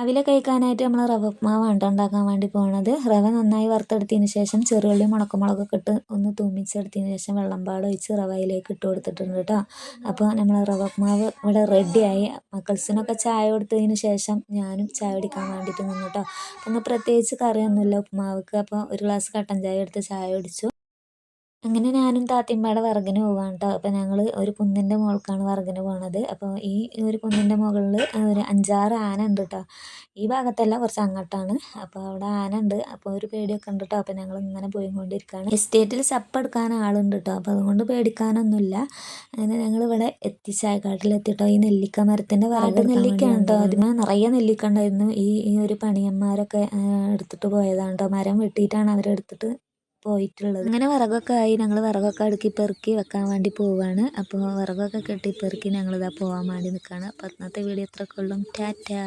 രാവിലെ കഴിക്കാനായിട്ട് നമ്മൾ റവ ഉപ്മാവാണ് ട്ടോ ഉണ്ടാക്കാൻ വേണ്ടി പോണത്. റവ നന്നായി വറുത്തെടുത്തതിന് ശേഷം ചെറുള്ളിയും ഉണക്കമുളകൊക്കെ ഇട്ട് ഒന്ന് തൂമിച്ചെടുത്തതിന് ശേഷം വെള്ളം പാടൊഴിച്ച് റവ അതിലേക്ക് ഇട്ട് കൊടുത്തിട്ടുണ്ട് കേട്ടോ. അപ്പോൾ നമ്മൾ റവ ഉപ്മാവ് ഇവിടെ റെഡിയായി. മക്കൾസിനൊക്കെ ചായ കൊടുത്തതിന് ശേഷം ഞാനും ചായ കുടിക്കാൻ വേണ്ടിയിട്ട് നിന്നു കേട്ടോ. ഒന്ന് പ്രത്യേകിച്ച് കറിയൊന്നുമില്ല ഉപ്മാവ്ക്ക്. അപ്പോൾ ഒരു ഗ്ലാസ് കട്ടൻ ചായ എടുത്ത് ചായ കുടിച്ചു. അങ്ങനെ ഞാനും താത്തയും പാടെ വിറകിന് പോവാണ് കേട്ടോ. അപ്പോൾ ഞങ്ങൾ ഒരു കുന്നിൻ്റെ മുകൾക്കാണ് വിറകിന് പോണത്. അപ്പോൾ ഈ ഒരു കുന്നിൻ്റെ മുകളിൽ ഒരു 5-6 ആന ഉണ്ട് കേട്ടോ. ഈ ഭാഗത്തല്ല, കുറച്ച് അങ്ങോട്ടാണ്. അപ്പോൾ അവിടെ ആന ഉണ്ട്. അപ്പോൾ ഒരു പേടിയൊക്കെ ഉണ്ട് കേട്ടോ. അപ്പോൾ ഞങ്ങൾ ഇങ്ങനെ പോയിക്കൊണ്ടിരിക്കുകയാണ്. എസ്റ്റേറ്റിൽ ചപ്പെടുക്കാൻ ആളുണ്ട് കേട്ടോ. അപ്പോൾ അതുകൊണ്ട് പേടിക്കാനൊന്നുമില്ല. അങ്ങനെ ഞങ്ങൾ ഇവിടെ എത്തി, ചായക്കാട്ടിലെത്തിട്ടോ. ഈ നെല്ലിക്ക മരത്തിൻ്റെ വിറക് നെല്ലിക്കയാണ് കേട്ടോ. അതിന് നിറയെ നെല്ലിക്ക ഉണ്ടായിരുന്നു. ഈ ഒരു പണിയന്മാരൊക്കെ എടുത്തിട്ട് പോയതാണ് കേട്ടോ. മരം വെട്ടിയിട്ടാണ് അവരെടുത്തിട്ട് പോയിട്ടുള്ളത്. അങ്ങനെ വിറകൊക്കെ ആയി. ഞങ്ങൾ വിറകൊക്കെ അടുക്കി പെറുക്കി വെക്കാൻ വേണ്ടി പോവുകയാണ്. അപ്പോൾ വിറകൊക്കെ കെട്ടി പെറുക്കി ഞങ്ങളിതാ പോകാൻ വേണ്ടി നിൽക്കുകയാണ്. അപ്പോൾ അന്നത്തെ വീഡിയോ ഇത്രയൊക്കെ ഉള്ളൂ. ടാറ്റാ.